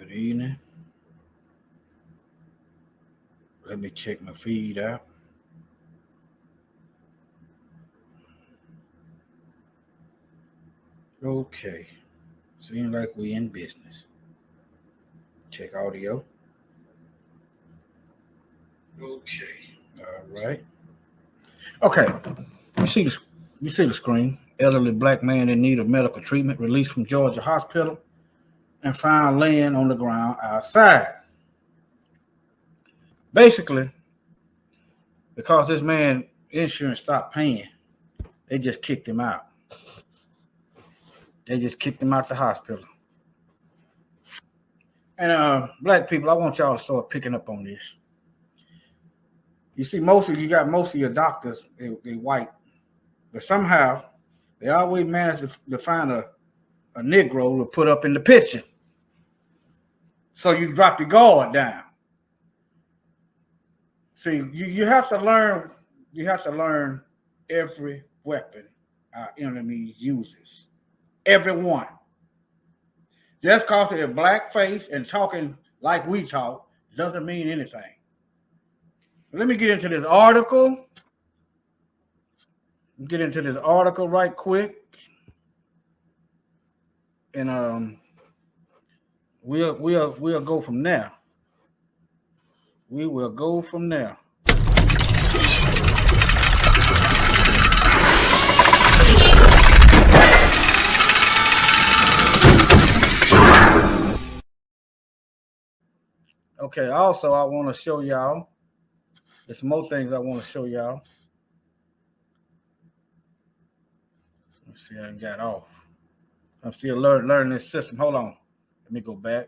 Good evening. Let me check my feed out. Okay. Seems like we in business. Check audio. Okay. All right. Okay. You see the screen. Elderly black man in need of medical treatment released from Georgia hospital and found laying on the ground outside. Basically, because this man insurance stopped paying, they just kicked him out. They just kicked him out the hospital. And black people, I want y'all to start picking up on this. You see, most of your doctors, they white, but somehow they always manage to find a Negro to put up in the picture. So you drop your guard down. See, you have to learn every weapon our enemy uses. Every one. Just because they're black face and talking like we talk doesn't mean anything. Let me get into this article. Right quick. And we'll go from there. We will go from there. Okay, also I want to show y'all. There's more things I want to show y'all. Let's see, I got off. I'm still learning this system. Hold on. Let me go back.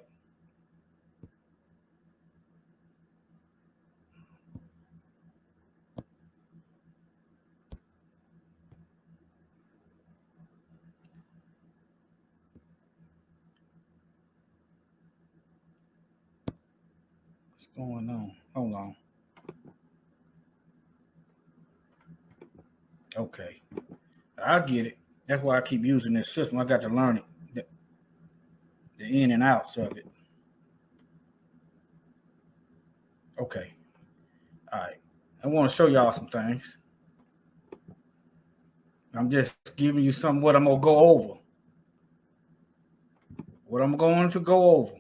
What's going on? Hold on. Okay. I get it. That's why I keep using this system. I got to learn it. The in and outs of it. Okay. All right. I want to show y'all some things. I'm just giving you what I'm going to go over. What I'm going to go over.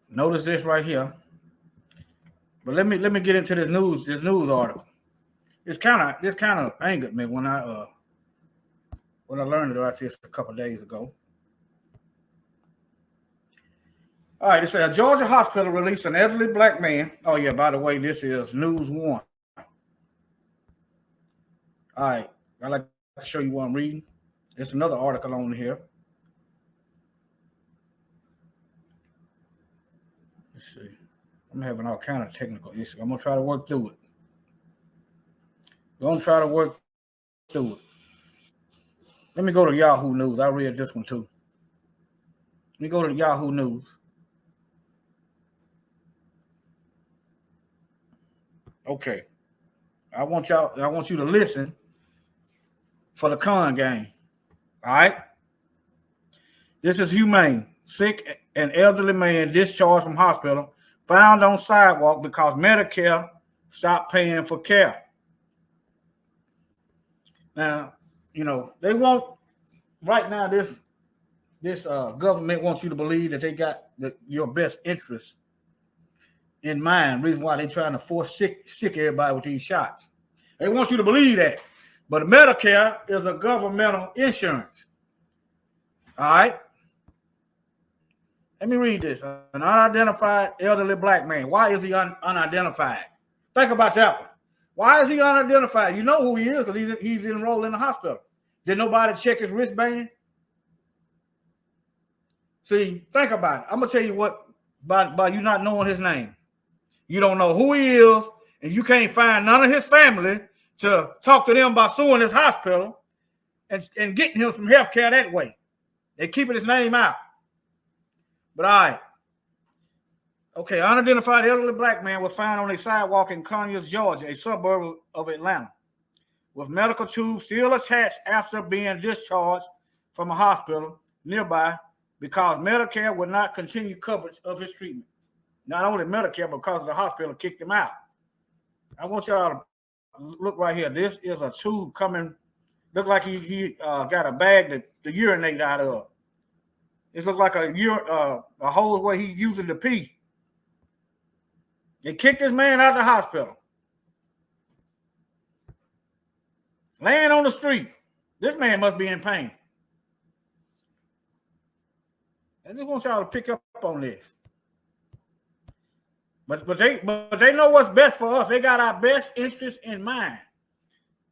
Notice this right here. But let me get into this news article. This kind of angered me when I learned about this a couple of days ago. All right, it said a Georgia hospital released an elderly black man. Oh yeah, by the way, this is News One. All right, I'd like to show you what I'm reading. There's another article on here. Let's see. I'm having all kind of technical issues. I'm gonna try to work through it. Let me go to Yahoo News. I read this one too. Let me go to Yahoo News. Okay. I want you to listen for the con game. All right. This is humane. Sick and elderly man discharged from hospital found on sidewalk because Medicare stopped paying for care. Now, they want right now this government wants you to believe that they got your best interest in mind. Reason why they're trying to force stick everybody with these shots. They want you to believe that. But Medicare is a governmental insurance. All right. Let me read this. An unidentified elderly black man. Why is he unidentified? Think about that one. Why is he unidentified? You know who he is because he's enrolled in the hospital. Did nobody check his wristband? See, think about it. I'm going to tell you what, by you not knowing his name. You don't know who he is, and you can't find none of his family to talk to them about suing this hospital and getting him some health care that way. They're keeping his name out. But all right. Okay, unidentified elderly black man was found on a sidewalk in Conyers, Georgia, a suburb of Atlanta, with medical tubes still attached after being discharged from a hospital nearby because Medicare would not continue coverage of his treatment. Not only Medicare, but because the hospital kicked him out. I want y'all to look right here. This is a tube coming. Look like he got a bag to urinate out of. It looks like a hole where he's using to pee. They kicked this man out of the hospital. Laying on the street. This man must be in pain. I just want y'all to pick up on this. But they know what's best for us. They got our best interest in mind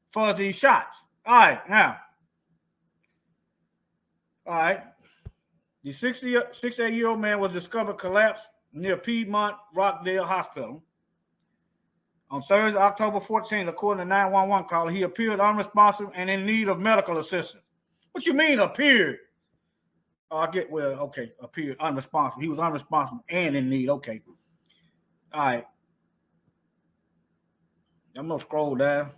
for these shots. All right, now. All right. The 68-year-old man was discovered collapsed near Piedmont Rockdale Hospital on Thursday, October 14th, according to 911 call. He appeared unresponsive and in need of medical assistance. What you mean appeared? Appeared unresponsive. He was unresponsive and in need. Okay. All right. I'm going to scroll down.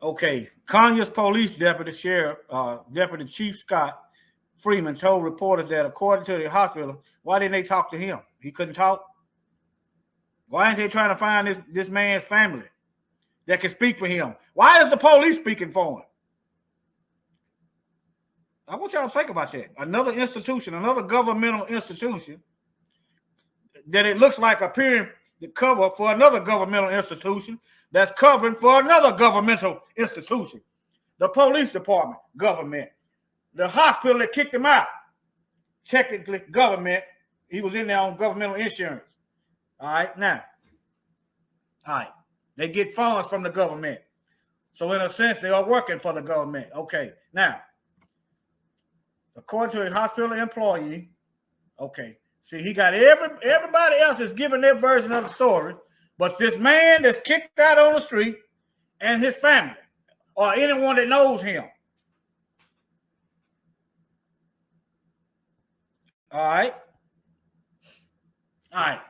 Okay. Conyers Police Deputy Chief Scott Freeman told reporters that according to the hospital, why didn't they talk to him? He couldn't talk? Why aren't they trying to find this man's family that can speak for him? Why is the police speaking for him? I want y'all to think about that. Another institution, another governmental institution that it looks like appearing to cover for another governmental institution that's covering for another governmental institution. The police department, government. The hospital that kicked him out, technically government. He was in there on governmental insurance. All right, now. All right. They get funds from the government. So in a sense, they are working for the government. Okay, now. According to a hospital employee, okay, see, he got everybody else is giving their version of the story, but this man that's kicked out on the street and his family or anyone that knows him. All right. All right.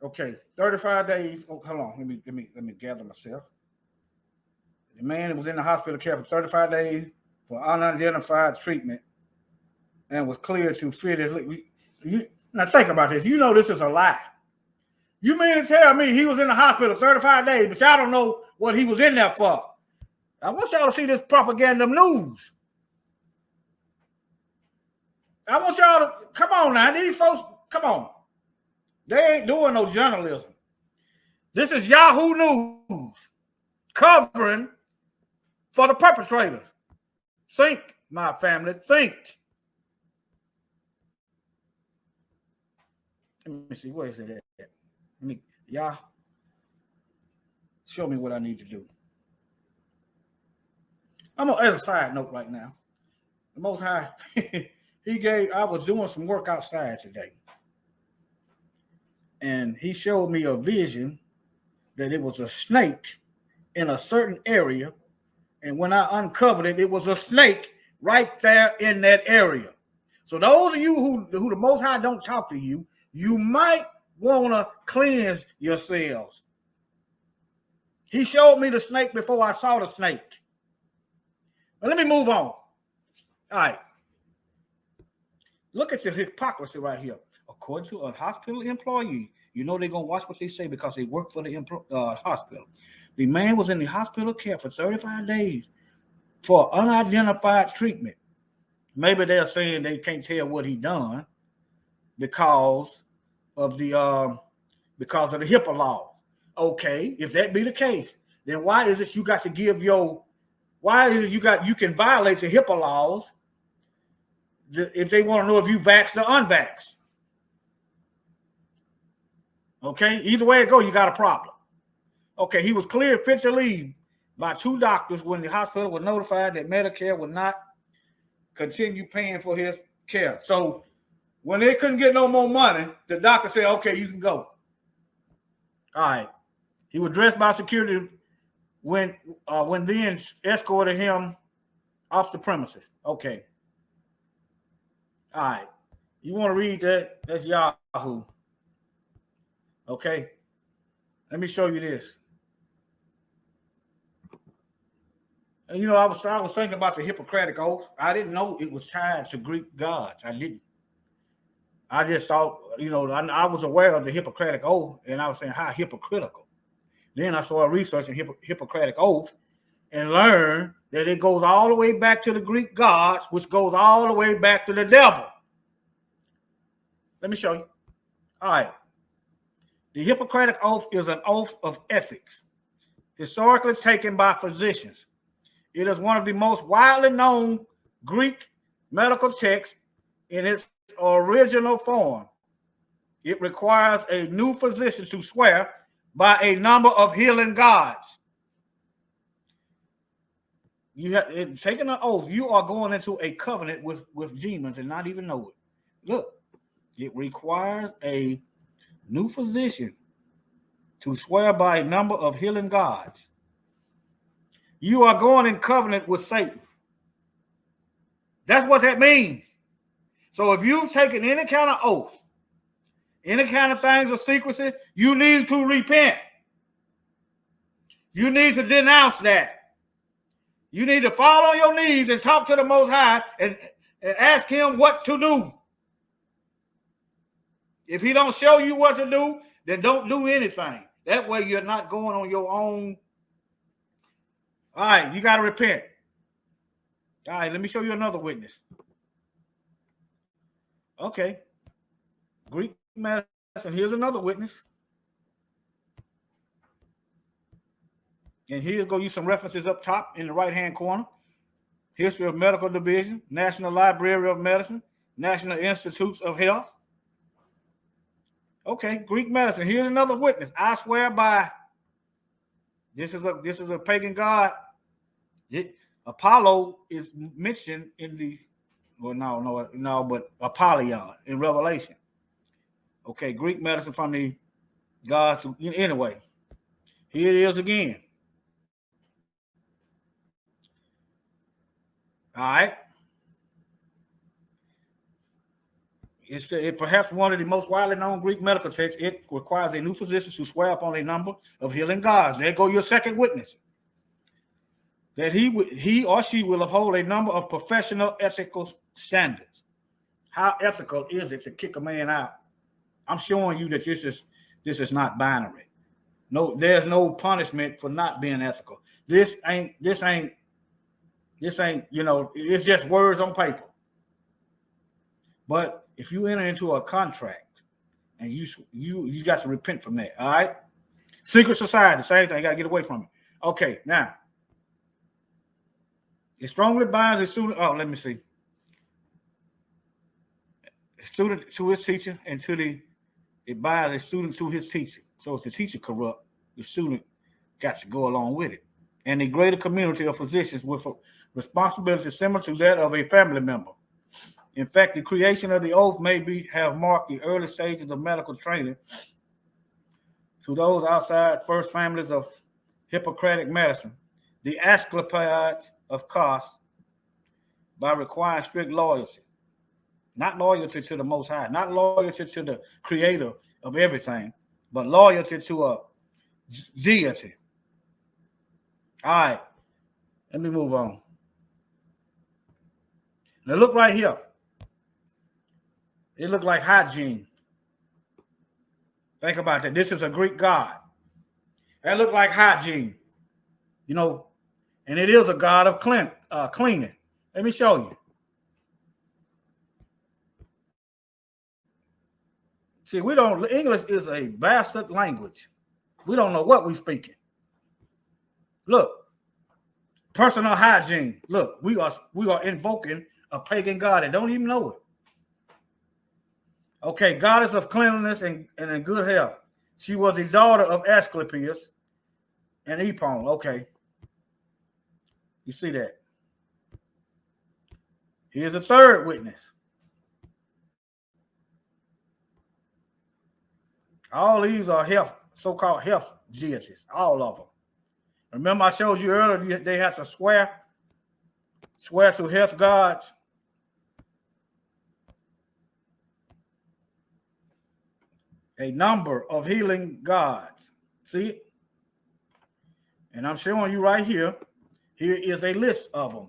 Okay, 35 days. Oh, hold on. Let me gather myself. The man was in the hospital care for 35 days for unidentified treatment and was cleared to fit his. Now think about this. You know this is a lie. You mean to tell me he was in the hospital 35 days, but y'all don't know what he was in there for? I want y'all to see this propaganda news. I want y'all to come on now. These folks, come on. They ain't doing no journalism. This is Yahoo News covering for the perpetrators. Think, my family, think. Let me see, where is it at? Y'all, show me what I need to do. As a side note right now, the Most High, I was doing some work outside today. And he showed me a vision that it was a snake in a certain area. And when I uncovered it, it was a snake right there in that area. So those of you who the Most High don't talk to you, you might want to cleanse yourselves. He showed me the snake before I saw the snake. But let me move on. All right. Look at the hypocrisy right here. According to a hospital employee, you know they're going to watch what they say because they work for the hospital. The man was in the hospital care for 35 days for unidentified treatment. Maybe they're saying they can't tell what he done because of the HIPAA law. Okay, if that be the case, then why is it you got to give you can violate the HIPAA laws if they want to know if you vaxxed or unvaxxed? Okay, either way it go, you got a problem. Okay, he was cleared fit to leave by 2 doctors when the hospital was notified that Medicare would not continue paying for his care. So when they couldn't get no more money, the doctor said, okay, you can go. All right. He was dressed by security when then escorted him off the premises. Okay. All right. You want to read that? That's Yahoo. Okay. Let me show you this. And, you know, I was thinking about the Hippocratic Oath. I didn't know it was tied to Greek gods. I didn't. I just thought, you know, I was aware of the Hippocratic Oath, and I was saying how hypocritical. Then I started researching Hippocratic Oath and learned that it goes all the way back to the Greek gods, which goes all the way back to the devil. Let me show you. All right. The Hippocratic Oath is an oath of ethics, historically taken by physicians. It is one of the most widely known Greek medical texts in its original form. It requires a new physician to swear by a number of healing gods. You have in taking an oath, you are going into a covenant with demons and not even know it. Look, it requires a new physician to swear by a number of healing gods. You are going in covenant with Satan. That's what that means. So if you've taken any kind of oath, any kind of things of secrecy, you need to repent. You need to denounce that. You need to fall on your knees and talk to the Most High and ask him what to do. If he don't show you what to do, then don't do anything. That way you're not going on your own. All right, you got to repent. All right, let me show you another witness. Okay. Greek medicine. Here's another witness. And here's go use some references up top in the right-hand corner. History of Medical Division, National Library of Medicine, National Institutes of Health. Okay, Greek medicine. Here's another witness. I swear by. This is a pagan god. Apollo is mentioned in the. Well, no, but Apollyon in Revelation. Okay, Greek medicine from the gods. Anyway, here it is again. All right. It's perhaps one of the most widely known Greek medical texts. It requires a new physician to swear upon a number of healing gods. There go your second witness. That he or she will uphold a number of professional ethical standards. How ethical is it to kick a man out? I'm showing you that this is not binary. No, there's no punishment for not being ethical. This ain't, you know, it's just words on paper. But if you enter into a contract and you got to repent from that, all right? Secret society, same thing, you got to get away from it. Okay, now, it strongly binds a student. Oh, let me see. A student to his teacher and it binds a student to his teacher. So if the teacher corrupt, the student got to go along with it. And a greater community of physicians with a responsibility similar to that of a family member. In fact, the creation of the oath may have marked the early stages of medical training to those outside first families of Hippocratic medicine, the Asclepiads of Kos, by requiring strict loyalty. Not loyalty to the Most High, not loyalty to the creator of everything, but loyalty to a deity. All right, let me move on. Now look right here. It looked like hygiene. Think about that. This is a Greek god. That looked like hygiene, you know, and it is a god of cleaning. Let me show you. See, English is a bastard language. We don't know what we're speaking. Look, personal hygiene. Look, we are invoking a pagan god and don't even know it. Okay, goddess of cleanliness and in good health. She was the daughter of Asclepius and Epon. Okay. You see that? Here's a third witness. All these are so-called health deities, all of them. Remember I showed you earlier they have to swear to health gods. A number of healing gods. See it? And I'm showing you right here. Here is a list of them.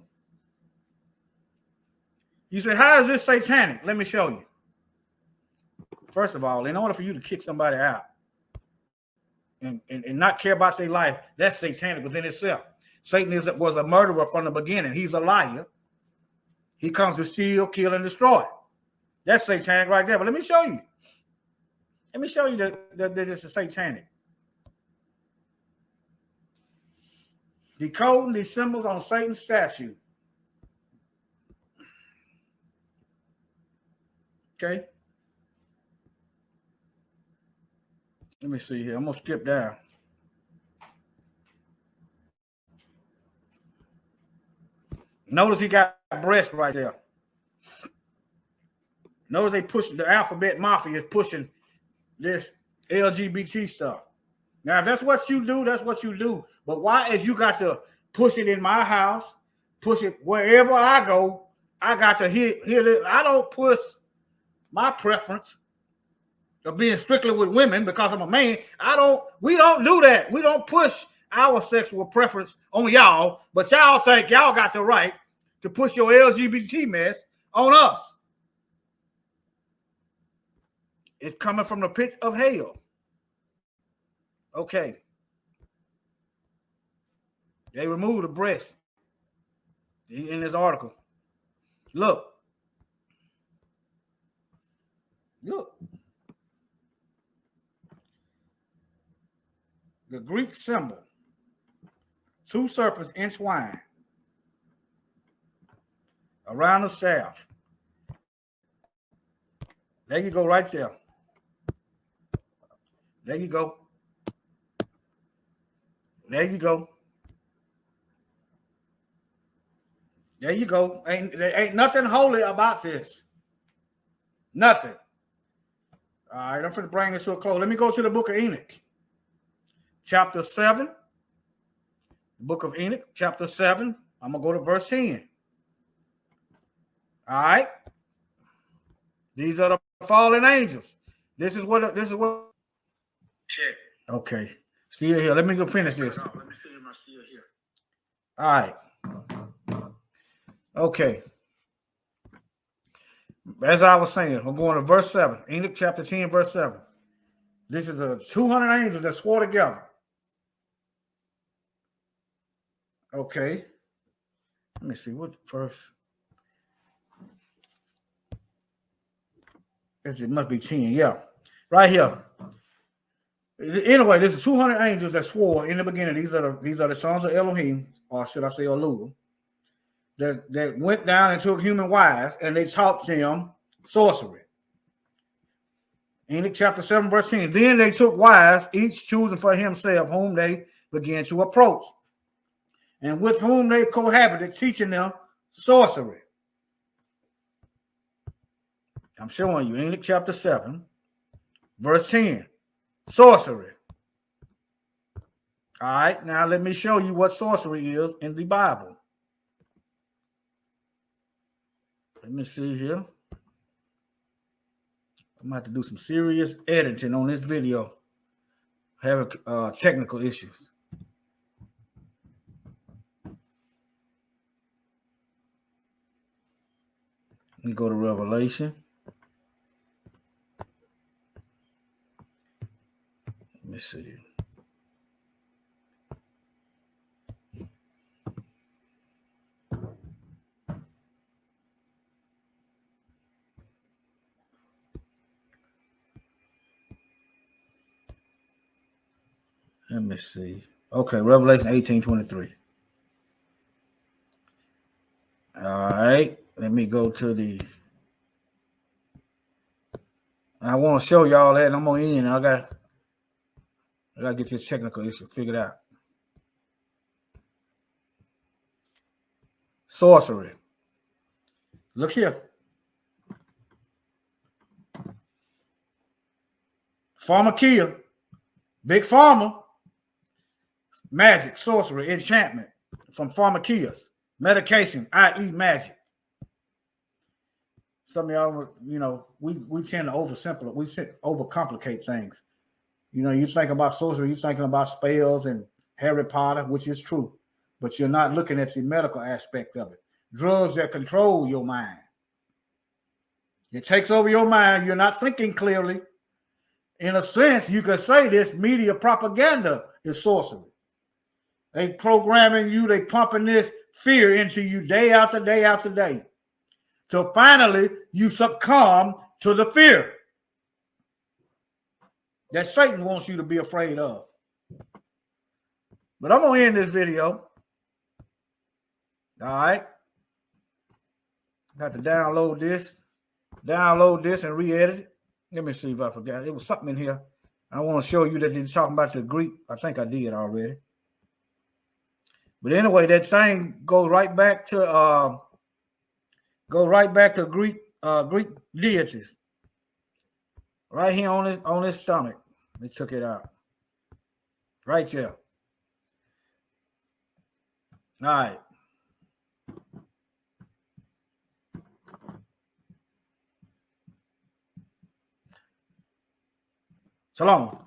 You say, how is this satanic? Let me show you. First of all, in order for you to kick somebody out and not care about their life, that's satanic within itself. Satan was a murderer from the beginning. He's a liar. He comes to steal, kill, and destroy. That's satanic right there. But let me show you. Let me show you that this is satanic. Decoding these symbols on Satan's statue. Okay. Let me see here. I'm going to skip down. Notice he got breast right there. Notice they push the alphabet mafia is pushing this LGBT stuff. Now, if that's what you do, that's what you do. But why is you got to push it in my house, push it wherever I go? I got to hear this. I don't push my preference of being strictly with women because I'm a man. We don't do that. We don't push our sexual preference on y'all, but y'all think y'all got the right to push your LGBT mess on us. It's coming from the pit of hell. Okay. They removed the breast in this article. Look. The Greek symbol. Two serpents entwined around the staff. There you go, right there. There you go. There you go. There you go. There ain't nothing holy about this. Nothing. All right, I'm going to bring this to a close. Let me go to the book of Enoch. Chapter 7. The book of Enoch, chapter 7. I'm going to go to verse 10. All right. These are the fallen angels. This is what. Check. Okay. Still here. Let me go finish this. Let me see if I'm still here. All right. Okay. As I was saying, we're going to verse 7. Enoch chapter 10, verse 7. This is the 200 angels that swore together. Okay. Let me see what first. It must be 10. Yeah. Right here. Anyway, this is 200 angels that swore in the beginning. These are the sons of Elohim, or should I say Elul, that went down and took human wives, and they taught them sorcery. Enoch chapter 7, verse 10. Then they took wives, each choosing for himself whom they began to approach, and with whom they cohabited, teaching them sorcery. I'm showing you Enoch chapter 7, verse 10. Sorcery. All right, now let me show you what sorcery is in the Bible. Let me see here. I'm going to have to do some serious editing on this video. Having technical issues. Let me go to Revelation. Let me see. Let me see. Okay, Revelation 18:23. All right, let me go to the. I want to show y'all that, and I'm gonna end. I gotta get this technical issue figured out. Sorcery. Look here. Pharmakia, big pharma, magic, sorcery, enchantment from pharmakias, medication, i.e. magic. Some of y'all, we tend to overcomplicate things. You think about sorcery, you're thinking about spells and Harry Potter, which is true. but you're not looking at the medical aspect of it. Drugs that control your mind. It takes over your mind. You're not thinking clearly. In a sense, you could say this media propaganda is sorcery. They programming you, they pumping this fear into you day after day after day. So finally, you succumb to the fear that Satan wants you to be afraid of. But I'm going to end this video. All right. Got to download this and re-edit it. Let me see if I forgot. It was something in here. I want to show you that they're talking about the Greek. I think I did already. But anyway, that thing goes right back to Greek deities. Right here on his stomach. They took it out. Right there. All right. Shalom.